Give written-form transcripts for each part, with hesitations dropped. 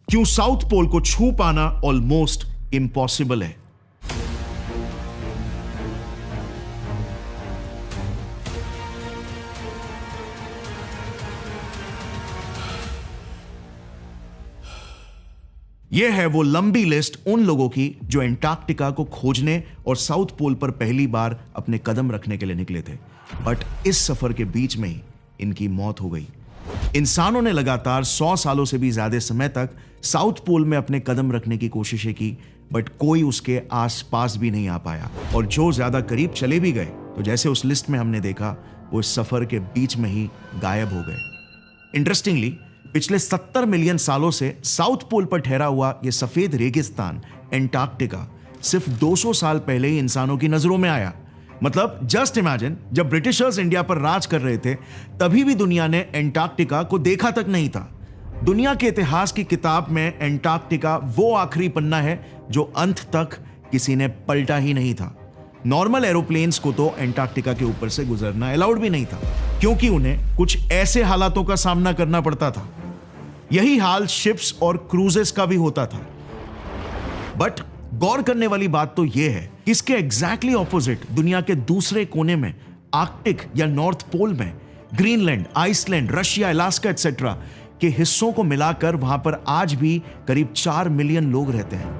क्यों south pole को छू पाना ऑलमोस्ट इम्पॉसिबल है। यह है वो लंबी लिस्ट उन लोगों की जो एंटार्क्टिका को खोजने और साउथ पोल पर पहली बार अपने कदम रखने के लिए निकले थे, बट इस सफर के बीच में ही इनकी मौत हो गई। इंसानों ने लगातार 100 सालों से भी ज्यादा समय तक साउथ पोल में अपने कदम रखने की कोशिशें की, बट कोई उसके आसपास भी नहीं आ पाया, और जो ज्यादा करीब चले भी गए तो जैसे उस लिस्ट में हमने देखा, वो इस सफर के बीच में ही गायब हो गए। इंटरेस्टिंगली, पिछले 70 मिलियन सालों से साउथ पोल पर ठहरा हुआ यह सफेद रेगिस्तान एंटार्क्टिका सिर्फ 200 साल पहले ही इंसानों की नजरों में आया। मतलब जस्ट इमेजिन, जब ब्रिटिशर्स इंडिया पर राज कर रहे थे तभी भी दुनिया ने एंटार्क्टिका को देखा तक नहीं था। दुनिया के इतिहास की किताब में एंटार्क्टिका वो आखिरी पन्ना है जो अंत तक किसी ने पलटा ही नहीं था। नॉर्मल एरोप्लेन्स को तो एंटार्क्टिका के ऊपर से गुजरना अलाउड भी नहीं था, क्योंकि उन्हें कुछ ऐसे हालातों का सामना करना पड़ता था। यही हाल शिप्स और क्रूजेस का भी होता था। बट गौर करने वाली बात तो यह है कि इसके एग्जैक्टली ऑपोजिट दुनिया के दूसरे कोने में, आर्कटिक या नॉर्थ पोल में, Greenland, Iceland, Russia, Alaska etcetera के हिस्सों को मिलाकर वहां पर आज भी करीब 4 मिलियन लोग रहते हैं।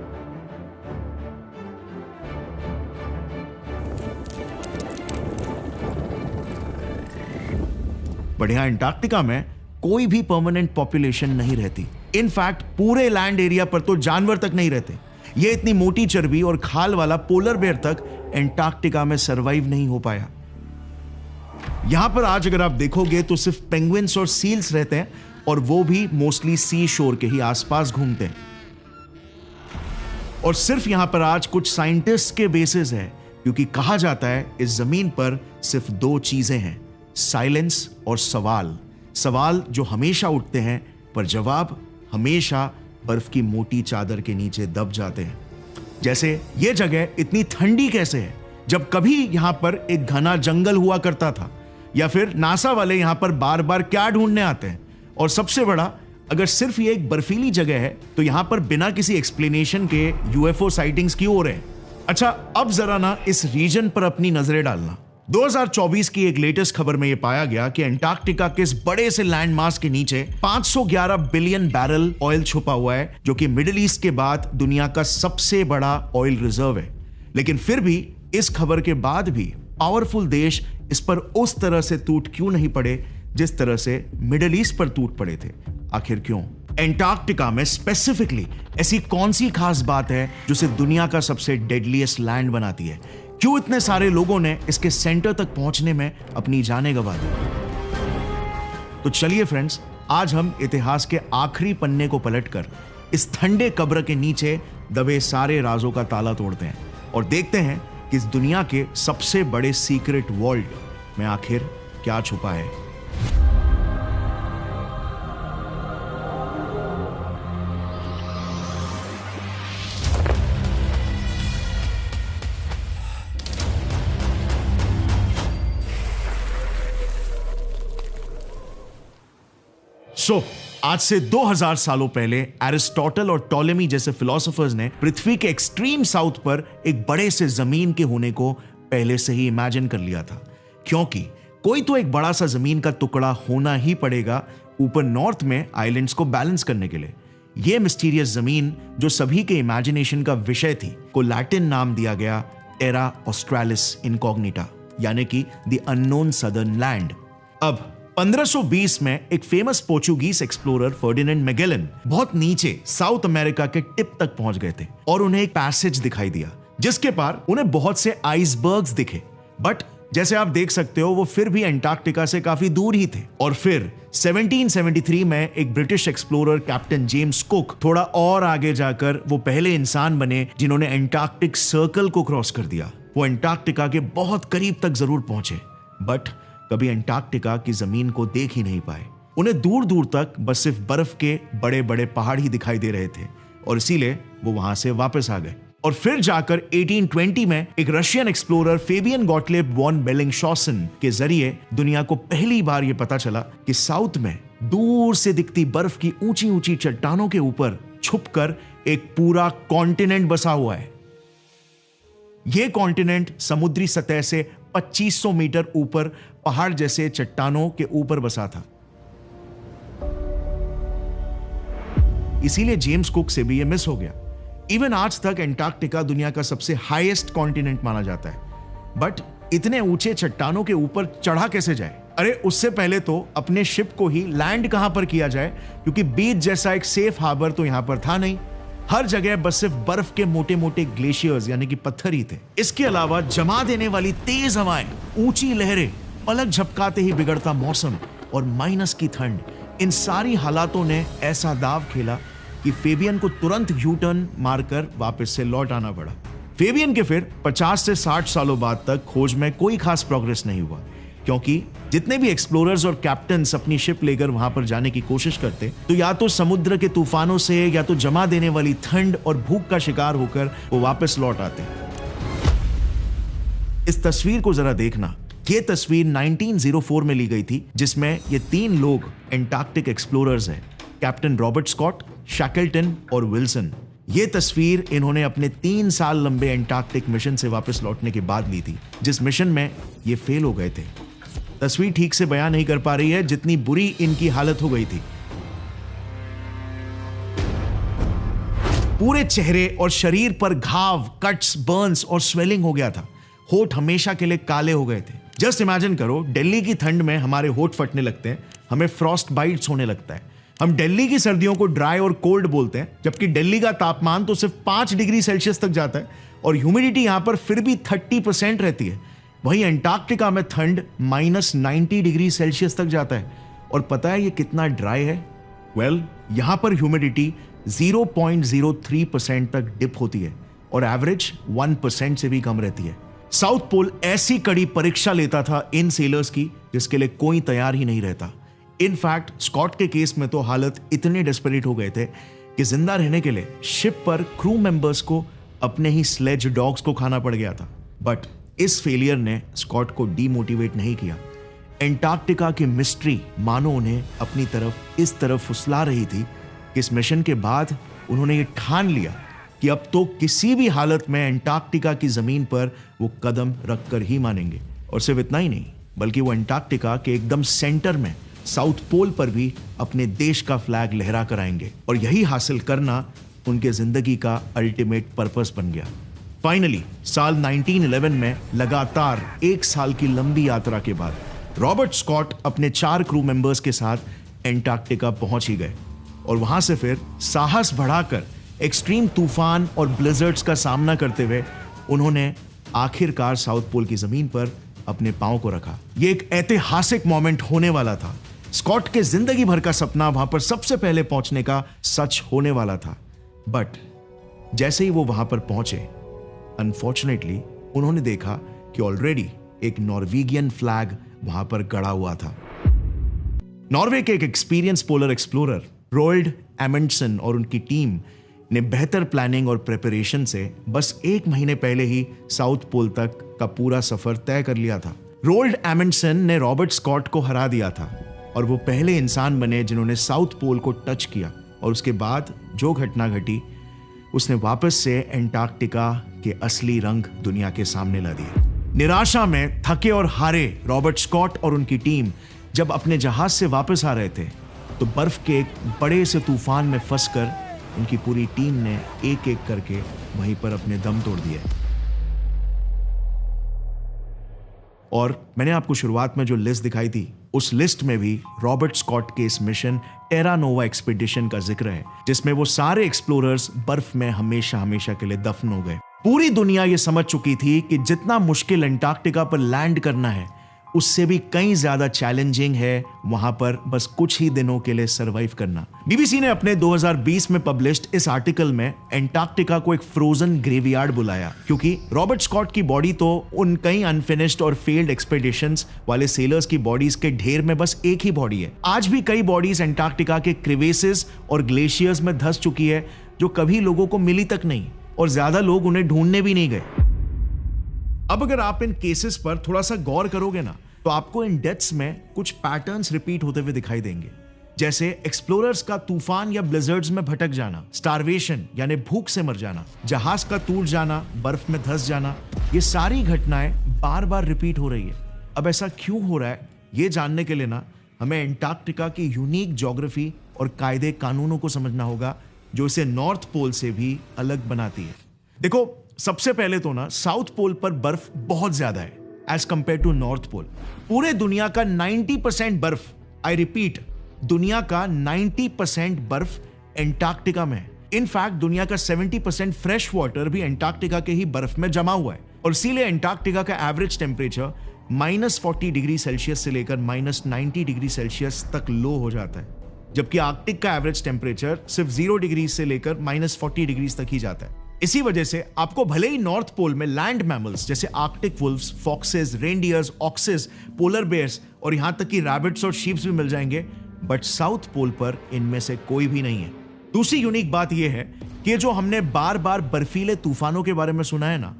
बढ़िया, एंटार्क्टिका में कोई भी परमानेंट पॉपुलेशन नहीं रहती। इनफैक्ट पूरे लैंड एरिया पर तो जानवर तक नहीं रहते। ये इतनी मोटी चर्बी और खाल वाला पोलर बेयर तक एंटार्क्टिका में सरवाइव नहीं हो पाया। यहां पर आज अगर आप देखोगे तो सिर्फ पेंगुइन्स और सील्स रहते हैं, और वो भी मोस्टली सी शोर के ही आसपास घूमते हैं। और सिर्फ यहां पर आज कुछ साइंटिस्ट के बेसिस है, क्योंकि कहा जाता है इस जमीन पर सिर्फ 2 चीजें हैं, साइलेंस और सवाल। सवाल जो हमेशा उठते हैं, पर जवाब हमेशा बर्फ की मोटी चादर के नीचे दब जाते हैं। जैसे ये जगह इतनी ठंडी कैसे है, जब कभी यहां पर एक घना जंगल हुआ करता था, या फिर नासा वाले यहां पर बार बार क्या ढूंढने आते हैं। और सबसे बड़ा, अगर सिर्फ ये एक बर्फीली जगह है तो यहां पर बिना किसी एक्सप्लेनेशन के यूएफओ साइटिंग्स क्यों हो रहे हैं। अच्छा, अब जरा ना इस रीजन पर अपनी नजरें डालना। 2024 की एक लेटेस्ट खबर में यह पाया गया कि एंटार्क्टिका के इस बड़े से लैंड मास के नीचे 511 बिलियन बैरल ऑयल छुपा हुआ है, जो कि मिडिल ईस्ट के बाद दुनिया का सबसे बड़ा ऑयल रिजर्व है। लेकिन फिर भी इस खबर के बाद भी पावरफुल देश इस पर उस तरह से टूट क्यों नहीं पड़े जिस तरह से मिडिल ईस्ट पर टूट पड़े थे। आखिर क्यों? एंटार्क्टिका में स्पेसिफिकली ऐसी कौन सी खास बात है जो सिर्फ दुनिया का सबसे डेडलीस्ट लैंड बनाती है? क्यों इतने सारे लोगों ने इसके सेंटर तक पहुंचने में अपनी जानें गंवा दी? तो चलिए फ्रेंड्स, आज हम इतिहास के आखिरी पन्ने को पलटकर इस ठंडे कब्र के नीचे दबे सारे राजों का ताला तोड़ते हैं और देखते हैं कि इस दुनिया के सबसे बड़े सीक्रेट वर्ल्ड में आखिर क्या छुपा है। आज से 2000 सालों पहले एरिस्टोटल और टॉलेमी जैसे फिलोसोफर्स ने पृथ्वी के एक्सट्रीम साउथ पर एक बड़े से जमीन के होने को पहले से ही इमेजिन कर लिया था, क्योंकि कोई तो एक बड़ा सा जमीन का टुकड़ा होना ही पड़ेगा ऊपर नॉर्थ में आइलैंड्स को बैलेंस करने के लिए। यह मिस्टीरियस जमीन जो सभी के इमेजिनेशन का विषय थी, को लैटिन नाम दिया गया टेरा ऑस्ट्रालिस इनकॉग्निटा, यानी कि द अननोन सदर्न लैंड। अब 1520 में एक famous Portuguese explorer Ferdinand Magellan बहुत नीचे साउथ अमेरिका के टिप तक पहुंच गए थे और उन्हें एक पैसेज दिखाई दिया जिसके पार उन्हें बहुत से आइसबर्ग्स दिखे। बट जैसे आप देख सकते हो, वो फिर भी एंटार्क्टिका से काफी दूर ही थे। और फिर 1773 में एक British explorer captain James cook थोड़ा और आगे जाकर वो पहले इंसान बने जिन्होंने एंटार्क्टिक सर्कल को क्रॉस कर दिया। वो एंटार्क्टिका के बहुत करीब तक जरूर पहुंचे, बट कभी एंटार्क्टिका की जमीन को देख ही नहीं पाए। उन्हें दूर दूर तक बस सिर्फ बर्फ के बड़े बड़े पहाड़ ही दिखाई दे रहे थे, और इसीलिए वो वहां से वापस आ गए। और फिर जाकर 1820 में एक Russian explorer Fabian Gottlieb von Bellingshausen के जरिए दुनिया को पहली बार यह पता चला कि साउथ में दूर से दिखती बर्फ की ऊंची ऊंची चट्टानों के ऊपर छुपकर एक पूरा कॉन्टिनेंट बसा हुआ है। यह कॉन्टिनेंट समुद्री सतह से 2500 मीटर ऊपर पहाड़ जैसे चट्टानों के ऊपर बसा था। इसीलिए जेम्स कुक से भी यह मिस हो गया। इवन आज तक एंटार्क्टिका दुनिया का सबसे हाईएस्ट कॉन्टिनेंट माना जाता है, बट इतने ऊंचे चट्टानों के ऊपर चढ़ा कैसे जाए? अरे उससे पहले तो अपने शिप को ही लैंड कहां पर किया जाए, क्योंकि बीच जैसा एक सेफ हार्बर तो यहां पर था नहीं। हर जगह बस सिर्फ बर्फ के मोटे मोटे ग्लेशियर्स यानी कि पत्थर ही थे। इसके अलावा जमा देने वाली तेज हवाएं, ऊंची लहरें, पलक झपकाते ही बिगड़ता मौसम और माइनस की ठंड, इन सारी हालातों ने ऐसा दाव खेला कि फेबियन को तुरंत यू टर्न मारकर वापस से लौट आना पड़ा। फेबियन के फिर 50 से 60 सालों बाद तक खोज में कोई खास प्रोग्रेस नहीं हुआ, क्योंकि जितने भी एक्सप्लोरर्स और कैप्टन्स अपनी शिप लेकर वहां पर जाने की कोशिश करते तो या तो समुद्र के तूफानों से या तो जमा देने वाली ठंड और भूख का शिकार होकर वो वापस लौट आते। इस तस्वीर को जरा देखना। ये तस्वीर 1904 में ली गई थी, जिसमें ये 3 लोग एंटार्क्टिक एक्सप्लोरर्स हैं, कैप्टन रॉबर्ट स्कॉट, शैकल्टन और विल्सन। ये तस्वीर इन्होंने अपने 3 साल लंबे एंटार्क्टिक मिशन से वापस लौटने के बाद ली थी, जिस मिशन में ये फेल हो गए थे। तस्वीर ठीक से बयान नहीं कर पा रही है जितनी बुरी इनकी हालत हो गई थी। पूरे चेहरे और शरीर पर घाव, कट्स, बर्न्स और स्वेलिंग हो गया था। होठ हमेशा के लिए काले हो गए थे। जस्ट इमेजिन करो, दिल्ली की ठंड में हमारे होठ फटने लगते हैं, हमें फ्रॉस्ट बाइट्स होने लगता है। हम दिल्ली की सर्दियों को ड्राई और कोल्ड बोलते हैं, जबकि दिल्ली का तापमान तो सिर्फ 5 डिग्री सेल्सियस तक जाता है और ह्यूमिडिटी यहां पर फिर भी 30% रहती है। वहीं एंटार्क्टिका में ठंड -90 डिग्री सेल्सियस तक जाता है। और पता है ये कितना ड्राई है? वेल, यहां पर ह्यूमिडिटी 0.03% तक डिप होती है और एवरेज 1% से भी कम रहती है। साउथ पोल ऐसी कड़ी परीक्षा लेता था इन सेलर्स की जिसके लिए कोई तैयार ही नहीं रहता। इनफैक्ट स्कॉट के केस में तो हालत इतने डेस्परेट हो गए थे कि जिंदा रहने के लिए शिप पर क्रू मेंबर्स को अपने ही स्लेज डॉग्स को खाना पड़ गया था। बट इस फेलियर ने स्कॉट को डीमोटिवेट नहीं किया। एंटार्क्टिका की मिस्ट्री मानो उन्हें अपनी तरफ इस तरफ फुसला रही थी कि इस मिशन के बाद उन्होंने ये ठान लिया कि अब तो किसी भी हालत में एंटार्क्टिका की जमीन पर वो कदम रखकर ही मानेंगे। और सिर्फ इतना ही नहीं, बल्कि वो एंटार्क्टिका के एकदम सेंटर में साउथ पोल पर भी अपने देश का फ्लैग लहरा कर आएंगे। और यही हासिल करना उनके जिंदगी का अल्टीमेट पर्पस बन गया। फाइनली साल 1911 में लगातार 1 साल की लंबी यात्रा के बाद रॉबर्ट स्कॉट अपने 4 क्रू मेंबर्स के साथ एंटार्क्टिका पहुंच ही गए और वहां से फिर साहस बढ़ाकर एक्सट्रीम तूफान और ब्लिजर्ड्स का सामना करते हुए उन्होंने आखिरकार साउथ पोल की जमीन पर अपने पांव को रखा। यह एक ऐतिहासिक मोमेंट होने वाला था। स्कॉट के जिंदगी भर का सपना वहां पर सबसे पहले पहुंचने का सच होने वाला था। बट जैसे ही वो वहां पर पहुंचे, अनफॉर्चुनेटली उन्होंने देखा कि ऑलरेडी एक नॉर्वेगियन फ्लैग वहां पर गड़ा हुआ था। नॉर्वे के एक experience polar explorer rolled Amundsen और उनकी टीम ने बेहतर प्लानिंग और प्रिपरेशन से बस 1 महीने पहले ही साउथ पोल तक का पूरा सफर तय कर लिया था। रोल्ड एमंडसन ने रॉबर्ट स्कॉट को हरा दिया था और वो पहले इंसान बने जिन्होंने साउथ पोल को टच किया। और उसके बाद जो घटना घटी, उसने वापस से एंटार्क्टिका के असली रंग दुनिया के सामने ला दिए। निराशा में थके और हारे रॉबर्ट स्कॉट और उनकी टीम जब अपने जहाज से वापस आ रहे थे तो बर्फ के एक बड़े से तूफान में फंसकर उनकी पूरी टीम ने एक एक करके वहीं पर अपने दम तोड़ दिए। और मैंने आपको शुरुआत में जो लिस्ट दिखाई थी, उस लिस्ट में भी रॉबर्ट स्कॉट के इस मिशन टेरा नोवा एक्सपीडिशन का जिक्र है, जिसमें वो सारे एक्सप्लोरर्स बर्फ में हमेशा हमेशा के लिए दफन हो गए। पूरी दुनिया ये समझ चुकी थी कि जितना मुश्किल एंटार्क्टिका पर लैंड करना है, उससे भी कई ज्यादा चैलेंजिंग है वहां पर बस कुछ ही दिनों के लिए सरवाइव करना। बीबीसी ने अपने 2020 में पब्लिश्ड इस आर्टिकल में एंटार्क्टिका को एक फ्रोजन ग्रेवयार्ड बुलाया, क्योंकि रॉबर्ट स्कॉट की बॉडी तो उन कई अनफिनिश्ड और फेल्ड एक्सपेडिशंस वाले सेलर्स की बॉडीज के ढेर में बस एक ही बॉडी है। आज भी कई बॉडीज एंटार्क्टिका के क्रिवेसेस और ग्लेशियर्स में धंस चुकी है, जो कभी लोगों को मिली तक नहीं और ज्यादा लोग उन्हें ढूंढने भी नहीं गए। अब अगर आप इन केसेस पर थोड़ा सा गौर करोगे ना, तो आपको इन डेथ्स में कुछ पैटर्न्स रिपीट होते हुए दिखाई देंगे। जैसे एक्सप्लोरर्स का तूफान या ब्लिजर्ड्स में भटक जाना, स्टारवेशन यानी भूख से मर जाना, जहाज का टूट जाना, बर्फ में धंस जाना, ये सारी घटनाएं बार बार रिपीट हो रही है। अब ऐसा क्यों हो रहा है ये जानने के लिए ना हमें एंटार्क्टिका की यूनिक ज्योग्राफी और कायदे कानूनों को समझना होगा जो इसे नॉर्थ पोल से भी अलग बनाती है। देखो, सबसे पहले तो ना साउथ पोल पर बर्फ बहुत ज्यादा है as compare to north pole. पूरे दुनिया का 90% बर्फ, आई रिपीट, दुनिया का 90% बर्फ एंटार्क्टिका में है। इनफैक्ट दुनिया का 70% फ्रेश वाटर भी एंटार्क्टिका के ही बर्फ में जमा हुआ है और इसीलिए एंटार्क्टिका का एवरेज टेम्परेचर -40 डिग्री सेल्सियस से लेकर -90 डिग्री सेल्सियस तक लो हो जाता है, जबकि आर्कटिक का एवरेज टेम्परेचर सिर्फ 0 डिग्री से लेकर -40 डिग्री तक ही जाता है। इसी वजह से आपको भले ही नॉर्थ पोल में लैंड मैमल्स जैसे arctic wolves, foxes, reindeers, oxes, polar bears और यहां तक कि रैबिट्स और शीप्स भी मिल जाएंगे, बट साउथ पोल पर इनमें से कोई भी नहीं है। दूसरी यूनिक बात यह है कि जो हमने बार बार बर्फीले तूफानों के बारे में सुना है ना,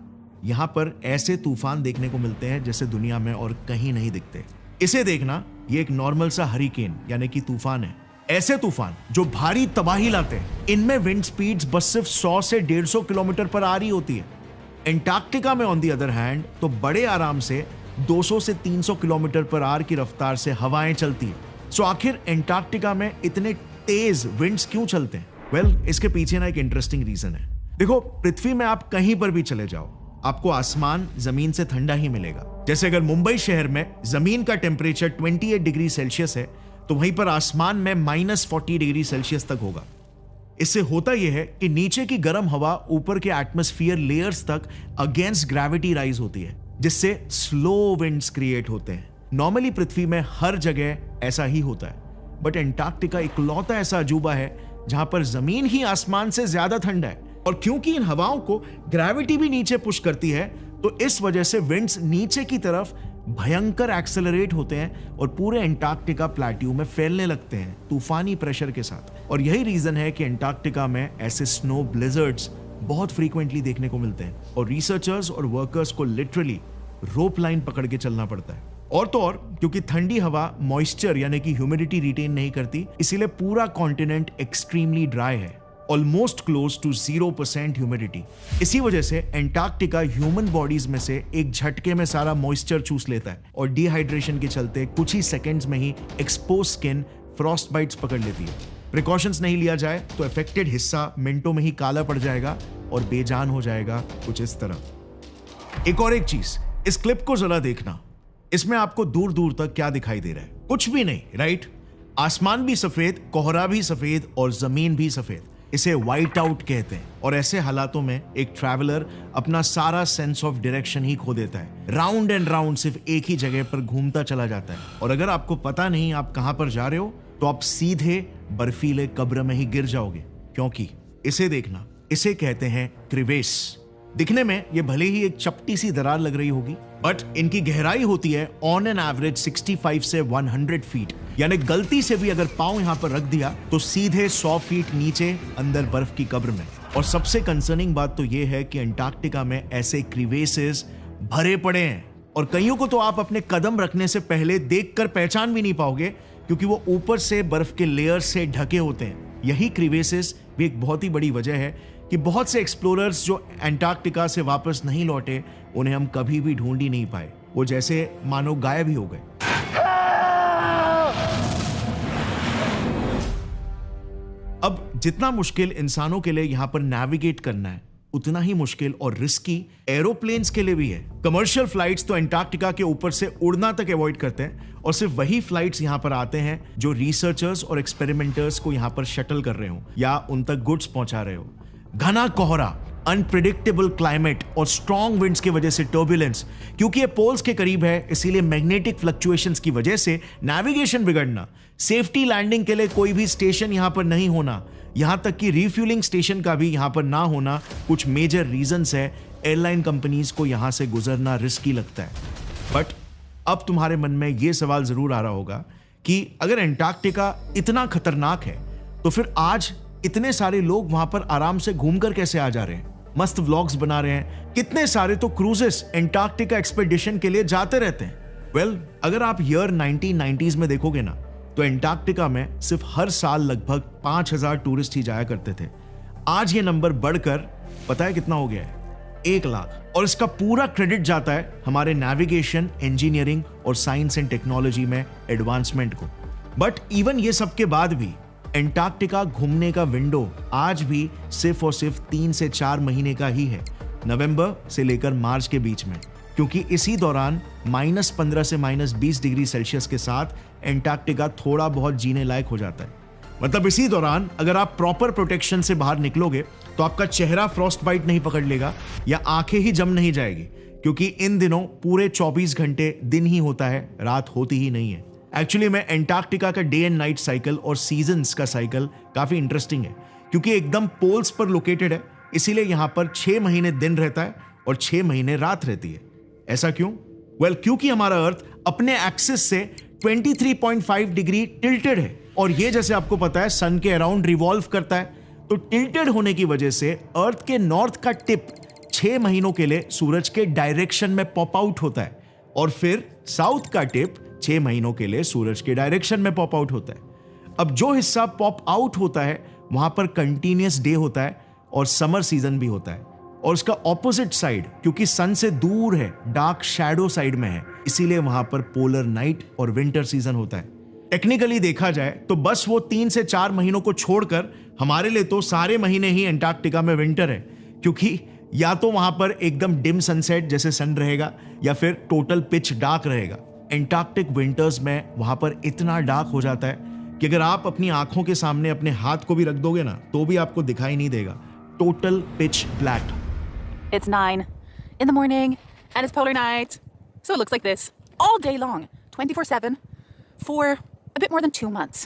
यहां पर ऐसे तूफान देखने को मिलते हैं जैसे दुनिया में और कहीं नहीं दिखते। इसे देखना, ये एक नॉर्मल सा हरिकेन यानी कि तूफान है। ऐसे तूफान जो भारी तबाही लाते हैं, इनमें विंड स्पीड्स बस सिर्फ 100 से 150 किलोमीटर पर आ रही होती है। एंटार्क्टिका में ऑन दी अदर हैंड तो बड़े आराम से 200 से 300 किलोमीटर पर आवर की रफ्तार से हवाएं चलती है। सो आखिर एंटार्क्टिका में इतने तेज विंड्स क्यों चलते हैं? वेल, इसके पीछे ना एक इंटरेस्टिंग रीजन है। देखो, पृथ्वी में आप कहीं पर भी चले जाओ, आपको आसमान जमीन से ठंडा ही मिलेगा। जैसे अगर मुंबई शहर में जमीन का टेम्परेचर 28 डिग्री सेल्सियस है तो वहीं पर आसमान में -40 डिग्री सेल्सियस तक होगा। इससे होता यह है कि नीचे की गर्म हवा ऊपर के एटमॉस्फेयर लेयर्स तक अगेंस्ट ग्रेविटी राइज होती है, जिससे स्लो विंड्स क्रिएट होते हैं। नॉर्मली पृथ्वी में हर जगह ऐसा ही होता है, बट एंटार्क्टिका इकलौता ऐसा अजूबा है जहां पर जमीन ही आसमान से ज्यादा ठंडा है। और क्योंकि इन हवाओं को ग्रेविटी भी नीचे पुश करती है, तो इस वजह से विंड्स नीचे की तरफ भयंकर एक्सेलरेट होते हैं और पूरे एंटार्क्टिका प्लेट्यू में फैलने लगते हैं तूफानी प्रेशर के साथ। और यही रीजन है कि एंटार्क्टिका में ऐसे स्नो ब्लिजर्ड्स बहुत फ्रीक्वेंटली देखने को मिलते हैं और रिसर्चर्स और वर्कर्स को लिटरली रोप लाइन पकड़ के चलना पड़ता है। और तो और क्योंकि ठंडी हवा मॉइस्चर यानी कि ह्यूमिडिटी रिटेन नहीं करती, इसीलिए पूरा कॉन्टिनेंट एक्सट्रीमली ड्राई है, ऑलमोस्ट क्लोज टू 0% ह्यूमिडिटी। इसी वजह से एंटार्क्टिका ह्यूमन बॉडीज में से एक झटके में सारा मॉइस्चर चूस लेता है और डिहाइड्रेशन के चलते कुछ ही सेकेंड्स में ही एक्सपोज स्किन फ्रॉस्ट बाइट्स पकड़ लेती है। प्रिकॉशंस नहीं लिया जाए तो अफेक्टेड हिस्सा मिनटों में ही काला पड़ जाएगा और बेजान हो जाएगा, कुछ इस तरह। एक और एक चीज, इस क्लिप को जरा देखना, इसमें आपको दूर दूर तक क्या दिखाई दे रहा है? कुछ भी नहीं, राइट? आसमान भी सफेद, कोहरा भी सफेद और जमीन भी सफेद। इसे वाइट आउट कहते हैं। और ऐसे हालातों में एक ट्रैवलर अपना सारा सेंस ऑफ डायरेक्शन ही खो देता है, राउंड एंड राउंड सिर्फ एक ही जगह पर घूमता चला जाता है। और अगर आपको पता नहीं आप कहां पर जा रहे हो तो आप सीधे बर्फीले कब्र में ही गिर जाओगे। क्योंकि इसे देखना, इसे कहते हैं क्रिवेस। दिखने में ये भले ही एक चपटी सी दरार लग रही होगी, बट इनकी गहराई होती है ऑन एन एवरेज 65 से 100 फीट। यानी गलती से भी अगर पांव यहां पर रख दिया तो सीधे 100 फीट नीचे अंदर बर्फ की कब्र में। और सबसे कंसर्निंग बात तो यह है कि एंटार्क्टिका में ऐसे क्रिवेसेस भरे पड़े हैं और कईयों को तो आप अपने कदम रखने से पहले देखकर पहचान भी नहीं पाओगे, क्योंकि वो ऊपर से बर्फ के लेयर से ढके होते हैं। यही क्रिवेसेस भी एक बहुत ही बड़ी वजह है कि बहुत से एक्सप्लोरर्स जो एंटार्क्टिका से वापस नहीं लौटे, उन्हें हम कभी भी ढूंढ ही नहीं पाए। वो जैसे मानो गायब ही हो गए। अब जितना मुश्किल इंसानों के लिए यहां पर नेविगेट करना है, उतना ही मुश्किल और रिस्की एरोप्लेन्स के लिए भी है। कमर्शियल फ्लाइट्स तो एंटार्क्टिका के ऊपर से उड़ना तक अवॉइड करते हैं और सिर्फ वही फ्लाइट्स यहां पर आते हैं जो रिसर्चर्स और एक्सपेरिमेंटर्स को यहां पर शटल कर रहे हो या उन तक गुड्स पहुंचा रहे हो। घना कोहरा, अनप्रिडिक्टेबल क्लाइमेट और स्ट्रॉन्ग विंड्स की वजह से टर्बुलेंस, क्योंकि ये पोल्स के करीब है इसीलिए मैग्नेटिक फ्लक्चुएशंस की वजह से नेविगेशन बिगड़ना, सेफ्टी लैंडिंग के लिए कोई भी स्टेशन यहां पर नहीं होना, यहां तक कि रिफ्यूलिंग स्टेशन का भी यहां पर ना होना, कुछ मेजर रीजंस है एयरलाइन कंपनीज को यहां से गुजरना रिस्की लगता है। बट अब तुम्हारे मन में यह सवाल जरूर आ रहा होगा कि अगर एंटार्क्टिका इतना खतरनाक है तो फिर आज इतने सारे लोग वहां पर आराम से घूमकर कैसे आ जा रहे हैं, मस्त व्लॉग्स बना रहे हैं, कितने सारे तो क्रूजेस एंटार्क्टिका एक्सपेडिशन के लिए जाते रहते हैं। वेल, अगर आप ईयर 1990s में देखोगे ना तो एंटार्क्टिका में सिर्फ हर साल लगभग 5,000 टूरिस्ट ही जाया करते थे। आज ये नंबर बढ़कर पता है कितना हो गया है? 1 लाख। और इसका पूरा क्रेडिट जाता है हमारे नेविगेशन, इंजीनियरिंग और साइंस एंड टेक्नोलॉजी में एडवांसमेंट को। बट इवन ये सब के बाद भी एंटार्क्टिका घूमने का विंडो आज भी सिर्फ और सिर्फ 3 से 4 महीने का ही है, नवंबर से लेकर मार्च के बीच में, क्योंकि इसी दौरान -15 से -20 डिग्री सेल्सियस के साथ एंटार्क्टिका थोड़ा बहुत जीने लायक हो जाता है। मतलब इसी दौरान अगर आप प्रॉपर प्रोटेक्शन से बाहर निकलोगे तो आपका चेहरा फ्रॉस्ट बाइट नहीं पकड़ लेगा या आंखें ही जम नहीं जाएगी, क्योंकि इन दिनों पूरे 24 घंटे दिन ही होता है, रात होती ही नहीं है। एक्चुअली में एंटार्क्टिका का डे एंड नाइट साइकिल और सीजन्स का साइकिल काफी इंटरेस्टिंग है, क्योंकि एकदम पोल्स पर लोकेटेड है, इसीलिए यहां पर 6 महीने दिन रहता है और 6 महीने रात रहती है। ऐसा क्यों? क्योंकि हमारा अर्थ अपने एक्सिस से 23.5 डिग्री टिल्टेड है, और ये जैसे आपको पता है सन के अराउंड रिवॉल्व करता है, तो टिल्टेड होने की वजह से अर्थ के नॉर्थ का टिप 6 महीनों के लिए सूरज के डायरेक्शन में पॉप आउट होता है, और फिर साउथ का टिप 6 महीनों के लिए सूरज के डायरेक्शन में पॉप आउट होता है। अब जो हिस्सा पॉप आउट होता है वहां पर कंटिन्यूअस डे होता है और समर सीजन भी होता है, और उसका ऑपोजिट साइड क्योंकि सन से दूर है, डार्क शैडो साइड में है, इसीलिए वहां पर पोलर नाइट और विंटर सीजन होता है। टेक्निकली देखा जाए तो बस वो 3 से 4 महीनों को छोड़कर हमारे लिए तो सारे महीने ही एंटार्क्टिका में विंटर है, क्योंकि या तो वहां पर एकदम डिम सनसेट जैसे सन रहेगा या फिर टोटल पिच डार्क रहेगा। एंटार्क्टिक विंटर्स में वहां पर इतना डार्क हो जाता है कि अगर आप अपनी आंखों के सामने अपने हाथ को भी रख दोगे ना तो भी आपको दिखाई नहीं देगा, total pitch black. It's 9 in the morning and it's polar night. So it looks like this all day long, 24/7 for a bit more than 2 months.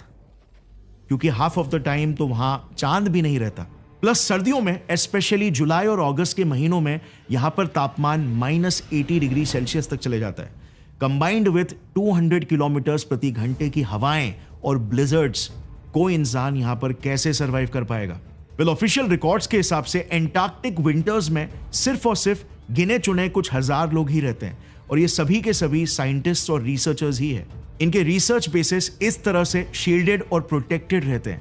क्योंकि हाफ ऑफ द टाइम तो वहां चांद भी नहीं रहता। प्लस सर्दियों में स्पेशली जुलाई और अगस्त के महीनों में यहां पर तापमान -80 डिग्री सेल्सियस तक चले जाता है। कंबाइंड विथ 200 किलोमीटर्स प्रति घंटे की हवाएं और ब्लिजर्ड्स, कोई इंसान यहां पर कैसे सरवाइव कर पाएगा? ऑफिशियल रिकॉर्ड्स के हिसाब से एंटार्क्टिक विंटर्स में सिर्फ और सिर्फ गिने चुने कुछ हजार लोग ही रहते हैं, और ये सभी के सभी साइंटिस्ट्स और रिसर्चर्स ही है। इनके रिसर्च बेसिस इस तरह से शील्डेड और प्रोटेक्टेड रहते हैं,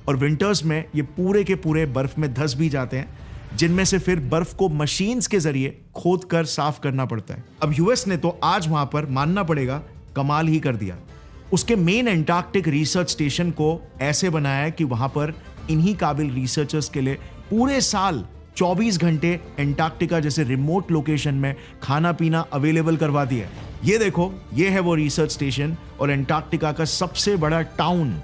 और विंटर्स में ये पूरे के पूरे बर्फ में धंस भी जाते हैं, जिनमें से फिर बर्फ को मशीन्स के जरिए खोद कर साफ करना पड़ता है। अब यूएस ने तो आज वहां पर मानना पड़ेगा कमाल ही कर दिया। उसके मेन एंटार्क्टिक रिसर्च स्टेशन को ऐसे बनाया है कि वहां पर इन्हीं काबिल रिसर्चर्स के लिए पूरे साल 24 घंटे एंटार्क्टिका जैसे रिमोट लोकेशन में खाना पीना अवेलेबल करवा दिया है। ये देखो, ये है वो रिसर्च स्टेशन और एंटार्क्टिका का सबसे बड़ा टाउन,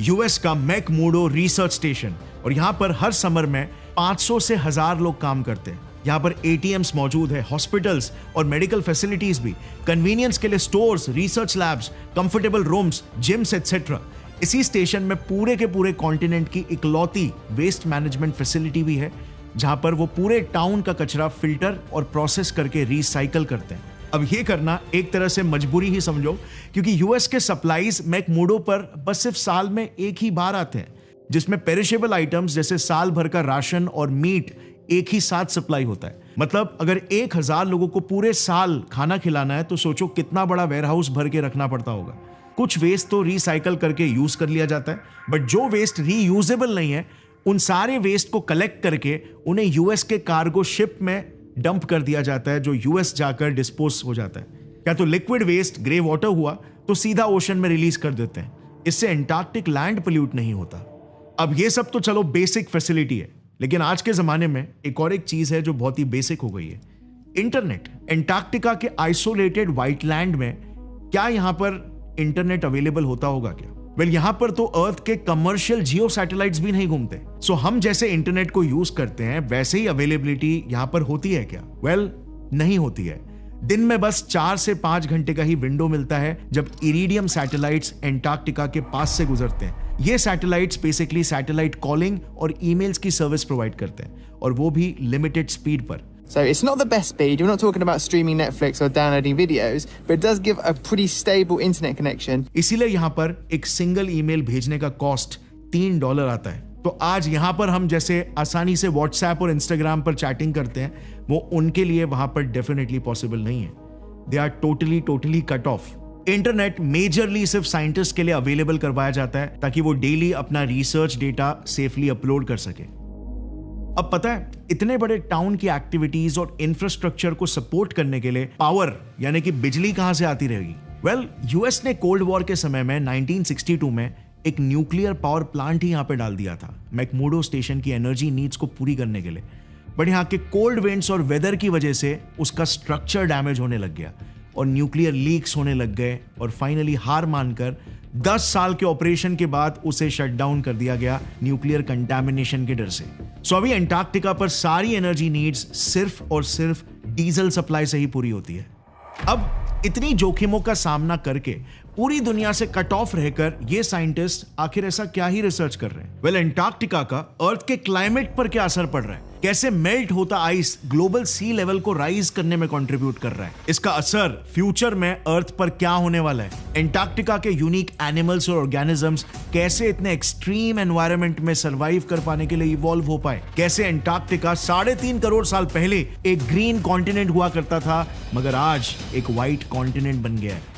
यूएस का मैकमुर्डो रिसर्च स्टेशन। और यहां पर हर समर में 500 से 1000 लोग काम करते हैं। यहाँ पर एटीएम्स मौजूद है, हॉस्पिटल्स और मेडिकल फैसिलिटीज भी, कन्वीनियंस के लिए stores, research labs, comfortable rooms, gyms etcetera. इसी स्टेशन में पूरे के पूरे कॉन्टिनेंट की इकलौती वेस्ट मैनेजमेंट फैसिलिटी भी है, जहां पर वो पूरे टाउन का कचरा फिल्टर और प्रोसेस करके रिसाइकल करते हैं। अब ये करना एक तरह से मजबूरी ही समझो, क्योंकि यूएस के सप्लाईज मैकमुर्डो पर बस सिर्फ साल में एक ही बार आते हैं, जिसमें पेरिशेबल आइटम्स जैसे साल भर का राशन और मीट एक ही साथ सप्लाई होता है। मतलब अगर 1000 लोगों को पूरे साल खाना खिलाना है तो सोचो कितना बड़ा वेयरहाउस भर के रखना पड़ता होगा। कुछ वेस्ट तो रिसाइकल करके यूज कर लिया जाता है, बट जो वेस्ट रीयूजेबल नहीं है उन सारे वेस्ट को कलेक्ट करके उन्हें यूएस के कार्गो शिप में डंप कर दिया जाता है, जो यूएस जाकर डिस्पोज हो जाता है। क्या तो लिक्विड वेस्ट ग्रे वाटर हुआ तो सीधा ओशन में रिलीज कर देते हैं। इससे एंटार्क्टिक लैंड पोल्यूट नहीं होता। अब ये सब तो चलो बेसिक फैसिलिटी है, लेकिन आज के जमाने में एक और एक चीज है जो बहुत ही बेसिक हो गई है, इंटरनेट। एंटार्क्टिका के आइसोलेटेड व्हाइट लैंड में क्या यहां पर इंटरनेट अवेलेबल होता होगा क्या? यहां पर तो अर्थ के कमर्शियल जियो सैटेलाइट्स भी नहीं घूमते। सो हम जैसे इंटरनेट को यूज करते हैं वैसे ही अवेलेबिलिटी यहां पर होती है क्या? नहीं होती है। दिन में बस 4 से 5 घंटे का ही विंडो मिलता है जब इरिडियम सैटेलाइट्स एंटार्क्टिका के पास से गुजरते हैं। ये सैटेलाइट्स बेसिकली सैटेलाइट कॉलिंग और ईमेल्स की सर्विस प्रोवाइड करते हैं, और वो भी लिमिटेड स्पीड पर। So it's not the best speed. We're not talking about streaming Netflix or downloading videos, but it does give a pretty stable internet connection. इसीलिए यहाँ पर एक सिंगल ईमेल भेजने का कॉस्ट $3 आता है। तो आज यहाँ पर हम जैसे आसानी से व्हाट्सएप और इंस्टाग्राम पर चैटिंग करते हैं, वो उनके लिए वहां पर डेफिनेटली पॉसिबल नहीं है। They are totally cut off. Internet majorly सिर्फ साइंटिस्ट के लिए अवेलेबल करवाया जाता है ताकि वो डेली अपना रिसर्च डेटा सेफली अपलोड कर सके। अब पता है, इतने बड़े टाउन की एक्टिविटीज और इंफ्रास्ट्रक्चर को सपोर्ट करने के लिए पावर यानी कि बिजली कहां से आती रहेगी? वेल, यूएस ने कोल्ड वॉर के समय में 1962 में एक न्यूक्लियर पावर प्लांट ही यहां पे डाल दिया था मैकमुर्डो स्टेशन की एनर्जी नीड्स को पूरी करने के लिए। बट यहाँ के कोल्ड विंड्स और वेदर की वजह से उसका स्ट्रक्चर डैमेज होने लग गया और न्यूक्लियर लीक्स होने लग गए और फाइनली हार मानकर 10 साल के ऑपरेशन के बाद उसे शट डाउन कर दिया गया न्यूक्लियर कंटामिनेशन के डर से। सो अभी अंटार्कटिका पर सारी एनर्जी नीड्स सिर्फ और सिर्फ डीजल सप्लाई से ही पूरी होती है। अब इतनी जोखिमों का सामना करके पूरी दुनिया से कट ऑफ रहकर ये साइंटिस्ट आखिर ऐसा क्या ही रिसर्च कर रहे हैं? वेल, अंटार्कटिका का अर्थ के क्लाइमेट पर क्या असर पड़ रहा है? कैसे मेल्ट होता आइस ग्लोबल सी लेवल को राइज करने में कंट्रीब्यूट कर रहा है? इसका असर फ्यूचर में अर्थ पर क्या होने वाला है? अंटार्कटिका के यूनिक एनिमल्स और ऑर्गेनिजम्स कैसे इतने एक्सट्रीम एनवायरनमेंट में सरवाइव कर पाने के लिए इवॉल्व हो पाए? कैसे अंटार्कटिका 3.5 करोड़ साल पहले एक ग्रीन कॉन्टिनेंट हुआ करता था मगर आज एक व्हाइट कॉन्टिनेंट बन गया है?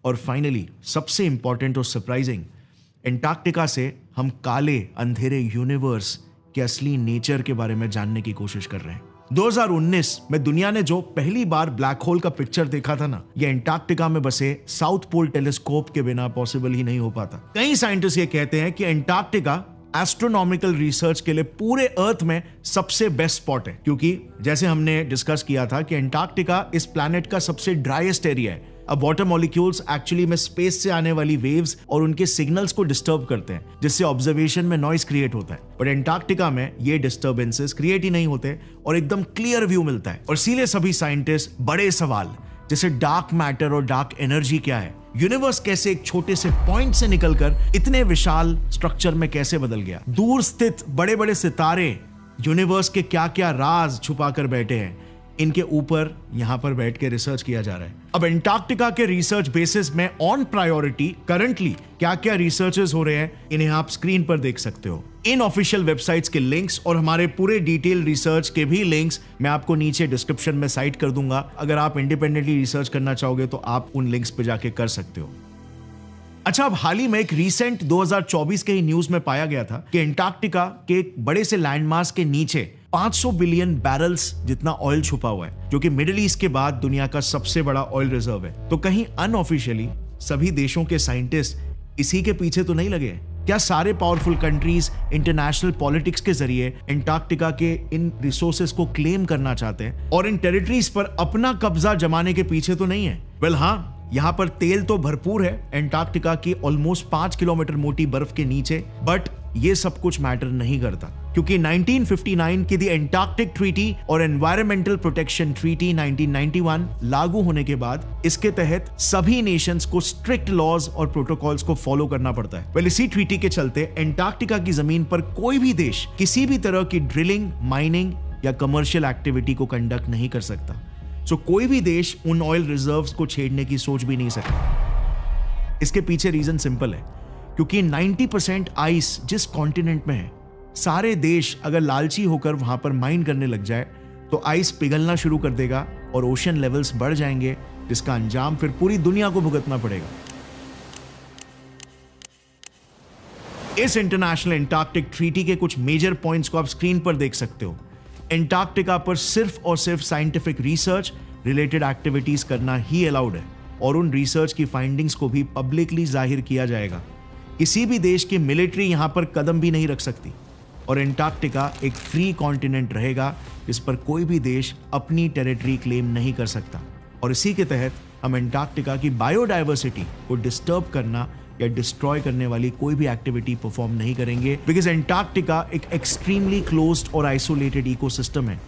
और फाइनली सबसे इंपॉर्टेंट और सरप्राइजिंग, अंटार्कटिका से हम काले अंधेरे यूनिवर्स के असली नेचर के बारे में जानने की कोशिश कर रहे हैं। 2019 में दुनिया ने जो पहली बार ब्लैक होल का पिक्चर देखा था ना, ये अंटार्कटिका में बसे साउथ पोल टेलीस्कोप के बिना पॉसिबल ही नहीं हो पाता। कई साइंटिस्ट ये कहते हैं कि अंटार्कटिका एस्ट्रोनॉमिकल रिसर्च के लिए पूरे अर्थ में सबसे बेस्ट स्पॉट है, क्योंकि जैसे हमने डिस्कस किया था कि अंटार्कटिका इस प्लैनेट का सबसे ड्राइएस्ट एरिया है। अब वाटर मॉलिक्यूल्स एक्चुअली में स्पेस से आने वाली वेव्स और उनके सिग्नल्स को डिस्टर्ब करते हैं, जिससे ऑब्जर्वेशन में नॉइस क्रिएट होता है। पर अंटार्कटिका में ये डिस्टर्बेंसेस क्रिएट ही नहीं होते और एकदम क्लियर व्यू मिलता है। और इसीलिए सभी साइंटिस्ट बड़े सवाल जैसे डार्क मैटर और डार्क एनर्जी क्या है, यूनिवर्स कैसे एक छोटे से पॉइंट से निकलकर इतने विशाल स्ट्रक्चर में कैसे बदल गया, दूर स्थित बड़े बड़े सितारे यूनिवर्स के क्या क्या राज छुपा कर बैठे हैं, इनके ऊपर यहां पर बैठ के रिसर्च किया जा रहा है। अब अंटार्कटिका के रिसर्च बेसिस में ऑन प्रायोरिटी करंटली क्या क्या रिसर्चेस हो रहे हैं, इन्हें आप स्क्रीन पर देख सकते हो। इन ऑफिशियल वेबसाइट्स के लिंक्स और हमारे पूरे डिटेल रिसर्च के भी लिंक्स मैं आपको नीचे डिस्क्रिप्शन में साइट कर दूंगा। अगर आप इंडिपेंडेंटली रिसर्च करना चाहोगे तो आप उन लिंक्स पे जाके कर सकते हो। अच्छा, अब हाल ही में एक रीसेंट 2024 के ही न्यूज में पाया गया था कि अंटार्कटिका के एक बड़े से लैंडमास के नीचे 500 बिलियन बैरल्स जितना ऑयल छुपा हुआ है, जो कि मिडिल ईस्ट के बाद दुनिया का सबसे बड़ा ऑयल रिजर्व है। तो कहीं अनऑफिशियली सभी देशों के साइंटिस्ट इसी के पीछे तो नहीं लगे? क्या सारे पावरफुल कंट्रीज इंटरनेशनल पॉलिटिक्स के जरिए अंटार्कटिका के इन रिसोर्सेज को क्लेम करना चाहते हैं और इन टेरिटरीज पर अपना कब्जा जमाने के पीछे तो नहीं है? वेल हाँ, यहां पर तेल तो भरपूर है अंटार्कटिका की ऑलमोस्ट 5 किलोमीटर मोटी बर्फ के नीचे, बट ये सब कुछ मैटर नहीं करता, क्योंकि 1959 की दी एंटार्क्टिक ट्रीटी और एनवायरमेंटल प्रोटेक्शन ट्रीटी 1991 लागू होने के बाद इसके तहत सभी नेशंस को स्ट्रिक्ट लॉज और प्रोटोकॉल्स को फॉलो करना पड़ता है। वेल, इसी ट्रीटी के चलते अंटार्कटिका की जमीन पर कोई भी देश किसी भी तरह की ड्रिलिंग, माइनिंग या कमर्शियल एक्टिविटी को कंडक्ट नहीं कर सकता। सो कोई भी देश उन ऑयल रिजर्व्स को छेड़ने की सोच भी नहीं सकता। इसके पीछे रीजन सिंपल है, क्योंकि 90% आइस जिस कॉन्टिनेंट में है, सारे देश अगर लालची होकर वहां पर माइन करने लग जाए तो आइस पिघलना शुरू कर देगा और ओशन लेवल्स बढ़ जाएंगे, जिसका अंजाम फिर पूरी दुनिया को भुगतना पड़ेगा। इस इंटरनेशनल एंटार्क्टिक ट्रीटी के कुछ मेजर पॉइंट्स को आप स्क्रीन पर देख सकते हो। एंटार्कटिका पर सिर्फ और सिर्फ साइंटिफिक रिसर्च रिलेटेड एक्टिविटीज करना ही अलाउड है और उन रिसर्च की फाइंडिंग्स को भी पब्लिकली जाहिर किया जाएगा। किसी भी देश की मिलिट्री यहां पर कदम भी नहीं रख सकती और एंटार्कटिका एक फ्री कॉन्टिनेंट रहेगा जिस पर कोई भी देश अपनी टेरिटरी क्लेम नहीं कर सकता। और इसी के तहत हम एंटार्कटिका की बायोडाइवर्सिटी को डिस्टर्ब करना या डिस्ट्रॉय करने वाली कोई भी एक्टिविटी परफॉर्म नहीं करेंगे, बिकॉज एंटार्कटिका एक एक्सट्रीमली क्लोज्ड और आइसोलेटेड इकोसिस्टम है।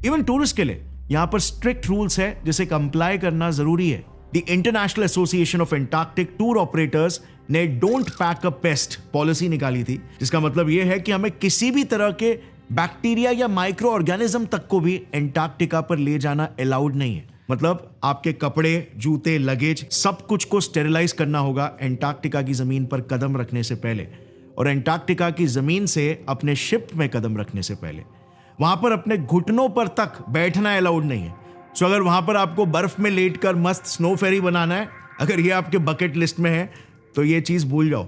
इवन टूरिस्ट के लिए यहां पर स्ट्रिक्ट रूल्स है जिसे कंप्लाई करना जरूरी है। The International Association of Antarctic tour operators ने don't pack a pest policy निकाली थी, जिसका मतलब यह है कि हमें किसी भी तरह के बैक्टीरिया या माइक्रो ऑर्गेनिज्म तक को भी एंटार्कटिका पर ले जाना अलाउड नहीं है। मतलब आपके कपड़े, जूते, लगेज सब कुछ को स्टेरिलाइज करना होगा एंटार्कटिका की जमीन पर कदम रखने से पहले, और एंटार्कटिका की जमीन से अपने शिप में कदम रखने से पहले वहां पर अपने घुटनों पर तक बैठना अलाउड नहीं है। सो अगर वहां पर आपको बर्फ में लेटकर मस्त स्नो फेरी बनाना है, अगर ये आपके बकेट लिस्ट में है तो ये चीज भूल जाओ।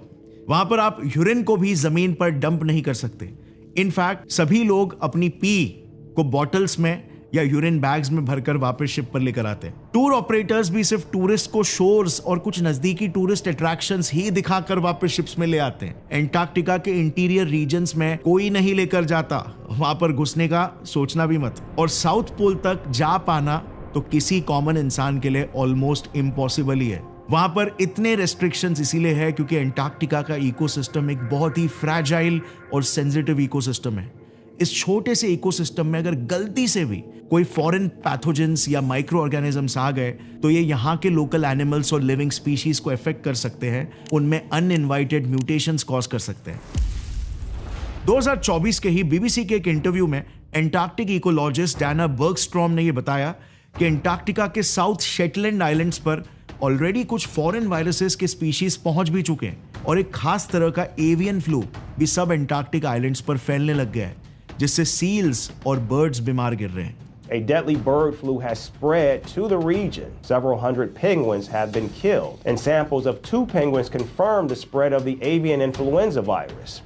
वहां पर आप यूरिन को भी जमीन पर डंप नहीं कर सकते। इनफैक्ट सभी लोग अपनी पी को बॉटल्स में या यूरिन बैग्स में भरकर वापस शिप पर लेकर आते हैं। टूर ऑपरेटर्स भी सिर्फ टूरिस्ट को शोर्स और कुछ नजदीकी टूरिस्ट अट्रैक्शंस ही दिखाकर वापस शिप्स में ले आते हैं। एंटार्क्टिका के इंटीरियर रीजन्स में कोई नहीं लेकर जाता, वहां पर घुसने का सोचना भी मत। और साउथ पोल तक जा पाना तो किसी कॉमन इंसान के लिए ऑलमोस्ट इम्पॉसिबल ही है। वहां पर इतने रेस्ट्रिक्शंस इसीलिए है क्योंकि एंटार्क्टिका का इकोसिस्टम एक बहुत ही फ्रैजाइल और सेंसिटिव इकोसिस्टम है। इस छोटे से इकोसिस्टम में अगर गलती से भी कोई फॉरेन पैथोजेंस या माइक्रो ऑर्गेनिजम्स आ गए तो ये यहाँ के लोकल एनिमल्स और लिविंग स्पीशीज को अफेक्ट कर सकते हैं, उनमें अनइनवाइटेड म्यूटेशंस कॉज कर सकते हैं। 2024 के ही बीबीसी के एक इंटरव्यू में एंटार्क्टिक इकोलॉजिस्ट डैना बर्गस्ट्रॉम ने यह बताया कि एंटार्क्टिका के साउथ शेटलैंड आइलैंड्स पर ऑलरेडी कुछ फॉरेन वायरसेस के स्पीशीज पहुंच भी चुके हैं और एक खास तरह का एवियन फ्लू भी सब एंटार्क्टिक आइलैंड्स पर फैलने लग गया है, जिससे सील्स और बर्ड्स बीमार गिर रहे हैं। A deadly bird flu has spread to the region. Several hundred penguins have been killed, and samples of 2 penguins confirmed the spread of the avian influenza virus.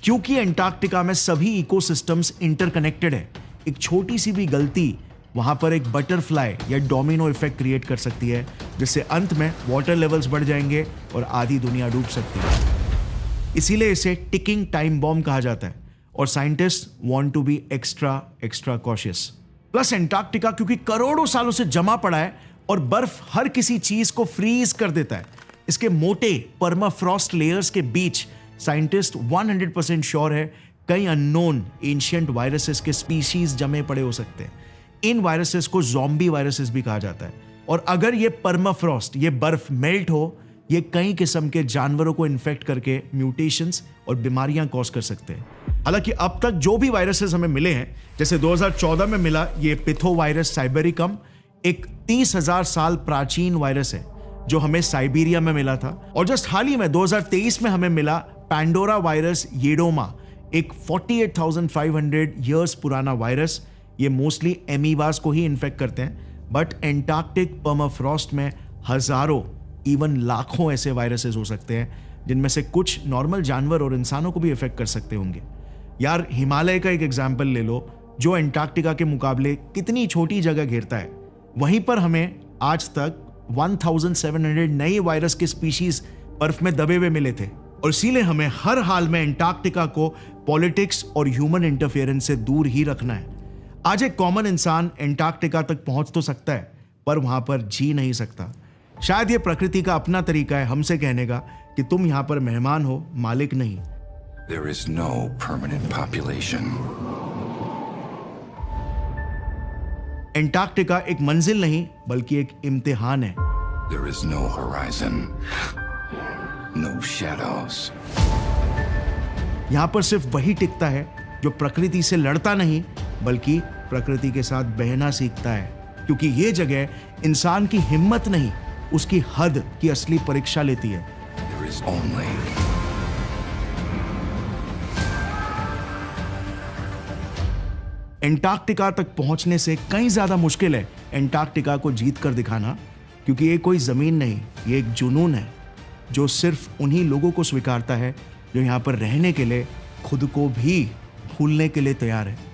क्योंकि एंटार्क्टिका में सभी इकोसिस्टम्स इंटरकनेक्टेड है, एक छोटी सी भी गलती वहां पर एक बटरफ्लाई या डोमिनो इफेक्ट क्रिएट कर सकती है, जिससे अंत में वाटर लेवल्स बढ़ जाएंगे और आधी दुनिया डूब सकती है। इसीलिए इसे टिकिंग टाइम बॉम्ब कहा जाता है और scientist want to be extra cautious. Plus Antarctica क्योंकि करोड़ों सालों से जमा पड़ा है और बर्फ हर किसी चीज को फ्रीज कर देता है, इसके मोटे परमाफ्रॉस्ट लेयर्स के बीच साइंटिस्ट 100% श्योर है कई अननोन एंशिएंट वायरसेस के स्पीशीज जमे पड़े हो सकते हैं। इन वायरसेस को ज़ॉम्बी वायरसेस भी कहा जाता है। और अगर ये परमाफ्रॉस्ट, ये बर्फ मेल्ट हो, ये कई किस्म के जानवरों को इन्फेक्ट करके म्यूटेशंस और बीमारियां कॉज कर सकते हैं। हालांकि अब तक जो भी वायरसेस हमें मिले हैं, जैसे 2014 में मिला ये पिथो वायरस साइबेरिकम, एक 30,000 साल प्राचीन वायरस है जो हमें साइबेरिया में मिला था। और जस्ट हाल ही में 2023 में हमें मिला पैंडोरा वायरस येडोमा, एक 48,500 ईयर्स पुराना वायरस। ये मोस्टली एमीबास को ही इन्फेक्ट करते हैं, बट एंटार्क्टिक परमाफ्रॉस्ट में हजारों इवन लाखों ऐसे वायरसेस हो सकते हैं, जिनमें से कुछ नॉर्मल जानवर और इंसानों को भी इफेक्ट कर सकते होंगे। यार हिमालय का एक एग्जाम्पल ले लो, जो एंटार्क्टिका के मुकाबले कितनी छोटी जगह घेरता है, वहीं पर हमें आज तक 1700 नए वायरस के स्पीशीज बर्फ में दबे हुए मिले थे। और इसीलिए हमें हर हाल में एंटार्क्टिका को पॉलिटिक्स और ह्यूमन इंटरफेरेंस से दूर ही रखना है। आज एक कॉमन इंसान एंटार्क्टिका तक पहुंच तो सकता है, पर वहां पर जी नहीं सकता। शायद ये प्रकृति का अपना तरीका है हमसे कहने का कि तुम यहां पर मेहमान हो, मालिक नहीं। There is no permanent population. Antarctica एक मंजिल नहीं बल्कि एक इम्तिहान है। There is no horizon. No shadows. यहां पर सिर्फ वही टिकता है जो प्रकृति से लड़ता नहीं बल्कि प्रकृति के साथ बहना सीखता है, क्योंकि ये जगह इंसान की हिम्मत नहीं, उसकी हद की असली परीक्षा लेती है। There is only एंटार्क्टिका तक पहुंचने से कहीं ज्यादा मुश्किल है एंटार्क्टिका को जीत कर दिखाना, क्योंकि ये कोई जमीन नहीं, ये एक जुनून है जो सिर्फ उन्हीं लोगों को स्वीकारता है जो यहां पर रहने के लिए खुद को भी भूलने के लिए तैयार है।